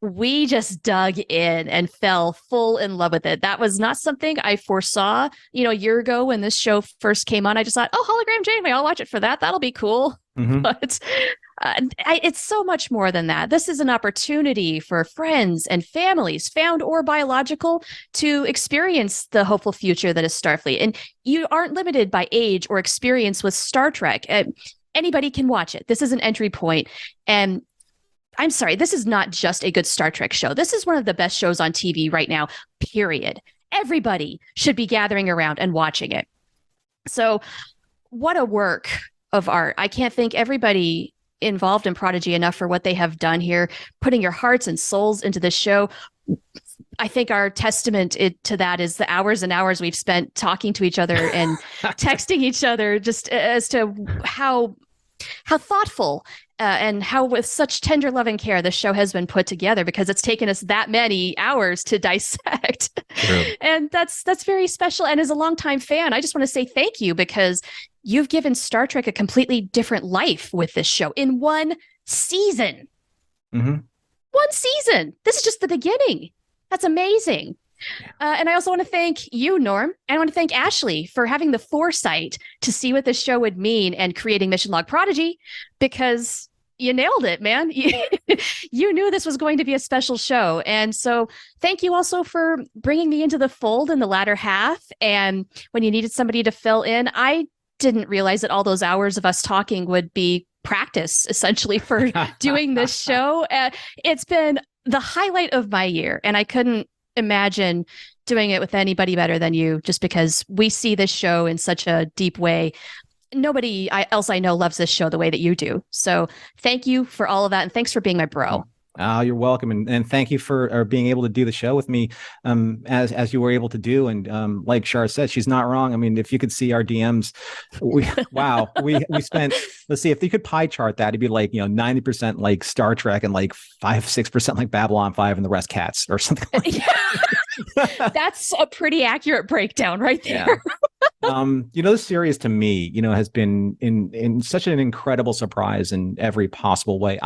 we just dug in and fell full in love with it. That was not something I foresaw, a year ago when this show first came on. I just thought, oh, Hologram Janeway, I'll watch it for that. That'll be cool. Mm-hmm. But it's so much more than that. This is an opportunity for friends and families, found or biological, to experience the hopeful future that is Starfleet. And you aren't limited by age or experience with Star Trek. Anybody can watch it. This is an entry point. And I'm sorry, this is not just a good Star Trek show. This is one of the best shows on TV right now, period. Everybody should be gathering around and watching it. So what a work of art. I can't thank everybody involved in Prodigy enough for what they have done here, putting your hearts and souls into this show. I think our testament to that is the hours and hours we've spent talking to each other and texting each other, just as to how thoughtful and how with such tender love and care the show has been put together, because it's taken us that many hours to dissect. True. And that's very special. And as a longtime fan, I just want to say thank you, because you've given Star Trek a completely different life with this show in one season. Mm-hmm. One season. This is just the beginning. That's amazing. And I also want to thank you, Norm, and I want to thank Ashley for having the foresight to see what this show would mean and creating Mission Log Prodigy, because you nailed it, man. You knew this was going to be a special show. And so thank you also for bringing me into the fold in the latter half. And when you needed somebody to fill in, I didn't realize that all those hours of us talking would be practice, essentially, for doing this show. It's been the highlight of my year, and I couldn't imagine doing it with anybody better than you, just because we see this show in such a deep way. Nobody else I know loves this show the way that you do. So thank you for all of that. And thanks for being my bro. Oh, you're welcome. And thank you for being able to do the show with me as you were able to do. And like Shar said, she's not wrong. I mean, if you could see our DMs, we spent, let's see, if you could pie chart that, it'd be like, 90% like Star Trek and like 5-6% like Babylon 5 and the rest cats or something like that. That's a pretty accurate breakdown right there. Yeah. This series to me, has been in such an incredible surprise in every possible way.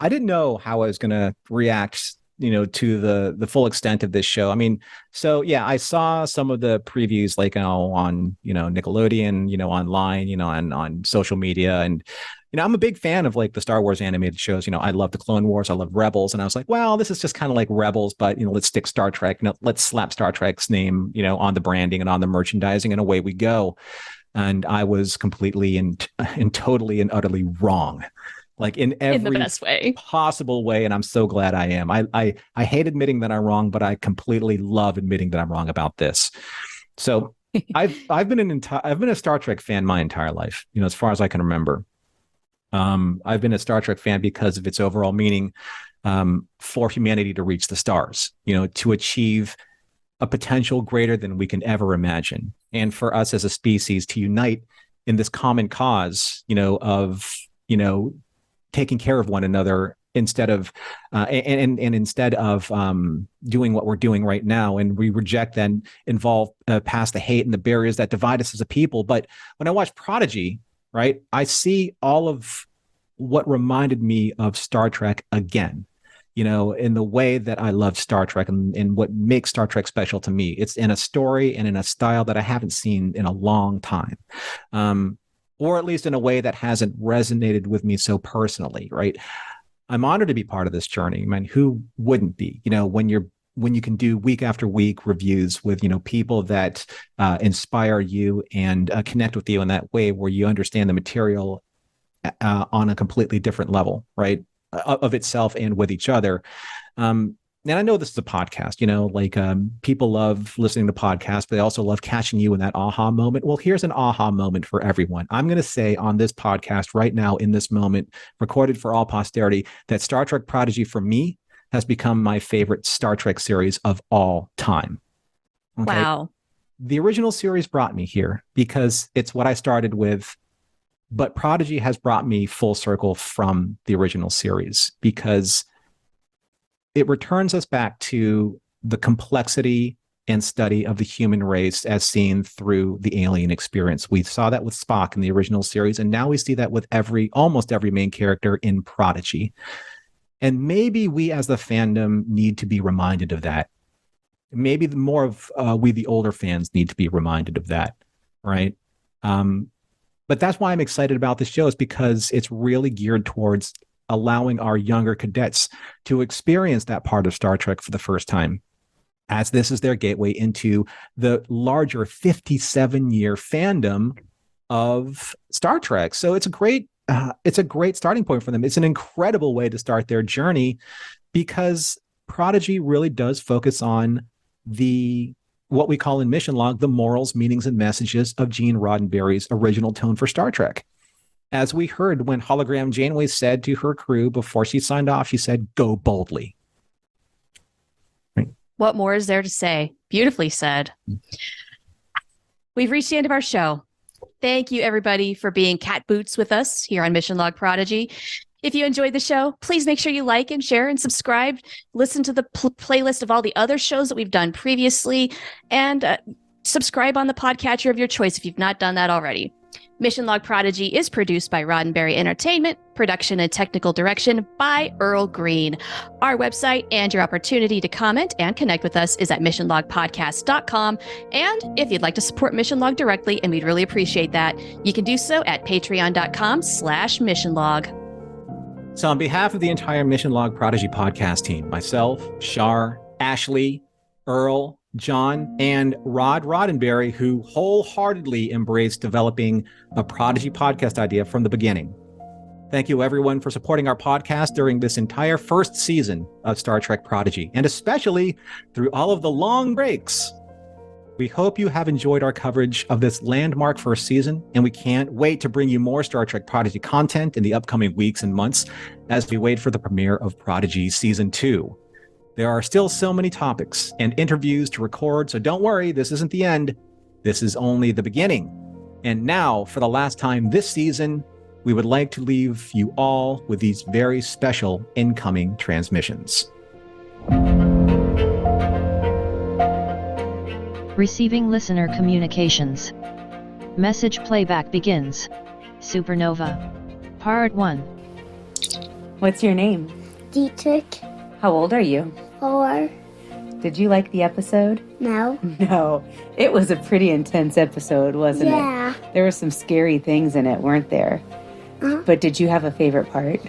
I didn't know how I was going to react, to the full extent of this show. I mean, so yeah, I saw some of the previews like on, Nickelodeon, online, and on social media. And, I'm a big fan of like the Star Wars animated shows. I love the Clone Wars. I love Rebels. And I was like, well, this is just kind of like Rebels, but, let's stick Star Trek. Let's slap Star Trek's name, on the branding and on the merchandising, and away we go. And I was completely and totally and utterly wrong. Like in every the best way possible way. And I'm so glad I am. I hate admitting that I'm wrong, but I completely love admitting that I'm wrong about this. So I've been a Star Trek fan my entire life, as far as I can remember. I've been a Star Trek fan because of its overall meaning for humanity to reach the stars, to achieve a potential greater than we can ever imagine. And for us as a species to unite in this common cause, of, taking care of one another instead of instead of doing what we're doing right now. And we reject then involve past the hate and the barriers that divide us as a people. But when I watch Prodigy, right, I see all of what reminded me of Star Trek again. in the way that I love Star Trek and what makes Star Trek special to me. It's in a story and in a style that I haven't seen in a long time. Or at least in a way that hasn't resonated with me so personally, right? I'm honored to be part of this journey. I mean, who wouldn't be? When you can do week after week reviews with people that inspire you and connect with you in that way, where you understand the material on a completely different level, right, of itself and with each other. And I know this is a podcast, people love listening to podcasts, but they also love catching you in that aha moment. Well, here's an aha moment for everyone. I'm going to say on this podcast right now, in this moment, recorded for all posterity, that Star Trek Prodigy for me has become my favorite Star Trek series of all time. Okay? Wow. The original series brought me here because it's what I started with, but Prodigy has brought me full circle from the original series because it returns us back to the complexity and study of the human race as seen through the alien experience. We saw that with Spock in the original series, and now we see that with almost every main character in Prodigy. And maybe we as the fandom need to be reminded of that. Maybe more of we, the older fans, need to be reminded of that, right? But that's why I'm excited about this show, is because it's really geared towards allowing our younger cadets to experience that part of Star Trek for the first time, as this is their gateway into the larger 57-year fandom of Star Trek. So it's a great starting point for them. It's an incredible way to start their journey, because Prodigy really does focus on what we call in Mission Log, the morals, meanings, and messages of Gene Roddenberry's original tone for Star Trek. As we heard when Hologram Janeway said to her crew before she signed off, she said, "Go boldly." Right. What more is there to say? Beautifully said. We've reached the end of our show. Thank you, everybody, for being cat boots with us here on Mission Log Prodigy. If you enjoyed the show, please make sure you like and share and subscribe. Listen to the playlist of all the other shows that we've done previously, and subscribe on the podcatcher of your choice if you've not done that already. Mission Log Prodigy is produced by Roddenberry Entertainment, production and technical direction by Earl Green. Our website and your opportunity to comment and connect with us is at missionlogpodcast.com. And if you'd like to support Mission Log directly, and we'd really appreciate that, you can do so at patreon.com/missionlog. So on behalf of the entire Mission Log Prodigy podcast team, myself, Shar, Ashley, Earl, John, and Rod Roddenberry, who wholeheartedly embraced developing a Prodigy podcast idea from the beginning. Thank you, everyone, for supporting our podcast during this entire first season of Star Trek Prodigy, and especially through all of the long breaks. We hope you have enjoyed our coverage of this landmark first season, and we can't wait to bring you more Star Trek Prodigy content in the upcoming weeks and months as we wait for the premiere of Prodigy Season 2. There are still so many topics and interviews to record, so don't worry, this isn't the end. This is only the beginning. And now, for the last time this season, we would like to leave you all with these very special incoming transmissions. Receiving listener communications. Message playback begins. Supernova. Part 1. What's your name? Dietrich. How old are you? 4. Did you like the episode? No. No. It was a pretty intense episode, wasn't Yeah. it? There were some scary things in it, weren't there? But did you have a favorite part?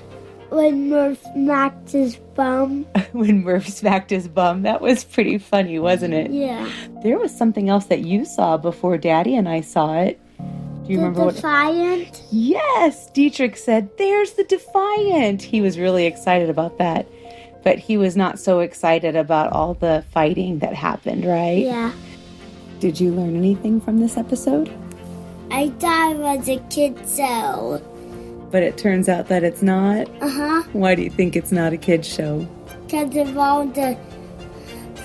When Murph smacked his bum. When Murph smacked his bum. That was pretty funny, wasn't it? Yeah. There was something else that you saw before Daddy and I saw it. Do you remember what? Defiant. Yes! Dietrich said, "There's the Defiant!" He was really excited about that. But he was not so excited about all the fighting that happened, right? Yeah. Did you learn anything from this episode? I thought it was a kid's show. But it turns out that it's not? Uh-huh. Why do you think it's not a kid's show? Because of all the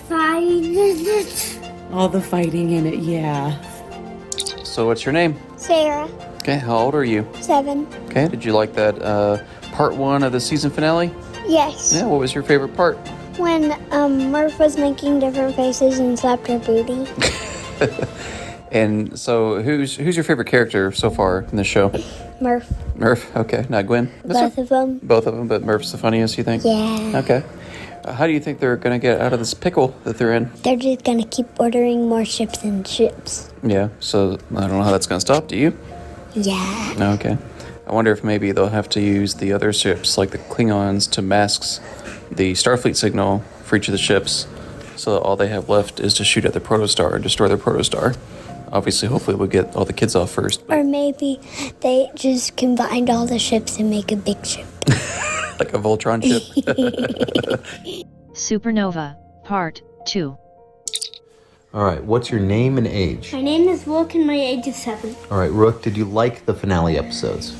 fighting in it. All the fighting in it, yeah. So what's your name? Sarah. Okay, how old are you? 7. Okay, did you like that part 1 of the season finale? Yes. Yeah, what was your favorite part? When Murph was making different faces and slapped her booty. And so who's your favorite character so far in the show? Murph. Murph, okay, not Gwen? Both of them. Both of them, but Murph's the funniest, you think? Yeah. Okay. How do you think they're going to get out of this pickle that they're in? They're just going to keep ordering more ships and ships. Yeah, so I don't know how that's going to stop. Do you? Yeah. Okay. I wonder if maybe they'll have to use the other ships, like the Klingons, to mask the Starfleet signal for each of the ships, so that all they have left is to shoot at the protostar and destroy the protostar. Obviously, hopefully we'll get all the kids off first. Or maybe they just combined all the ships and make a big ship. Like a Voltron ship. Supernova, Part 2. All right, what's your name and age? My name is Rook and my age is 7. All right, Rook, did you like the finale episodes?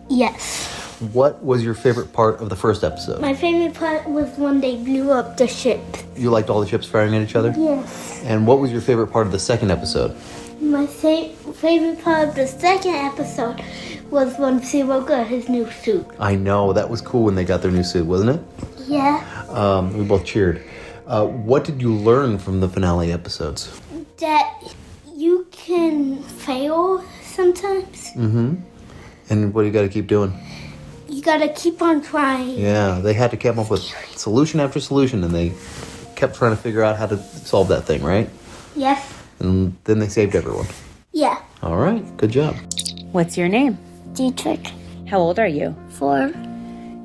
Yes. What was your favorite part of the first episode? My favorite part was when they blew up the ship. You liked all the ships firing at each other? Yes. And what was your favorite part of the second episode? My favorite part of the second episode was when Zero got his new suit. I know, that was cool when they got their new suit, wasn't it? Yeah. We both cheered. What did you learn from the finale episodes? That you can fail sometimes. Mm-hmm. And what do you got to keep doing? You gotta keep on trying. Yeah, they had to come up with solution after solution, and they kept trying to figure out how to solve that thing, right? Yes. And then they saved everyone. Yeah. All right, good job. What's your name? Dietrich. How old are you? 4.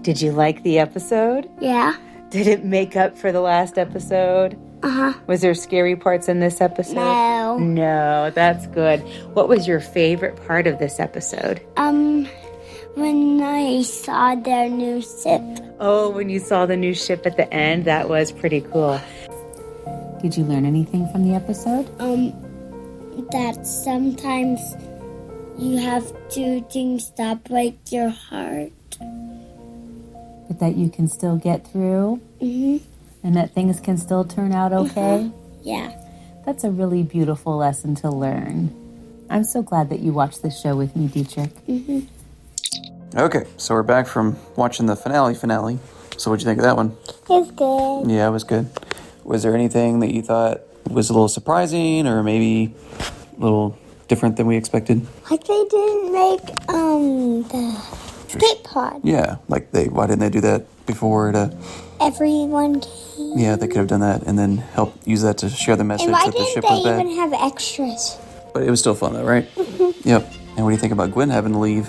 Did you like the episode? Yeah. Did it make up for the last episode? Uh-huh. Was there scary parts in this episode? No. No, that's good. What was your favorite part of this episode? When I saw their new ship. Oh, when you saw the new ship at the end, that was pretty cool. Did you learn anything from the episode? That sometimes you have to do things that break your heart. But that you can still get through? Mm-hmm. And that things can still turn out okay? Yeah. That's a really beautiful lesson to learn. I'm so glad that you watched this show with me, Dietrich. Mm-hmm. Okay, so we're back from watching the finale. So what'd you think of that one? It's good. Yeah, it was good. Was there anything that you thought was a little surprising or maybe a little different than we expected? Like they didn't make the escape pod. Yeah, like why didn't they do that before to... Everyone came. Yeah, they could have done that and then help use that to share the message And why that the didn't ship they was bad. even have extras? But it was still fun though, right? Mm-hmm. Yep. And what do you think about Gwen having to leave?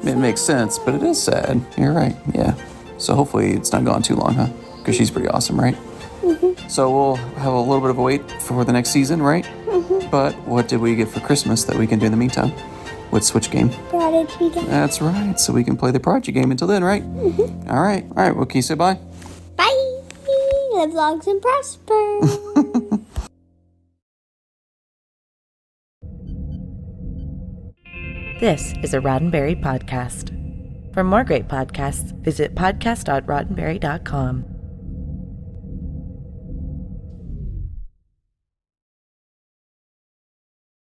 It makes sense, but it is sad. You're right, yeah. So hopefully it's not gone too long, huh? Because she's pretty awesome, right? Mm-hmm. So we'll have a little bit of a wait for the next season, right? Mm-hmm. But what did we get for Christmas that we can do in the meantime? What Switch game? Prodigy game. That's right. So we can play the Prodigy game until then, right? Mm-hmm. All right. Well, can you say bye? Bye. Live long and prosper. This is a Roddenberry podcast. For more great podcasts, visit podcast.roddenberry.com.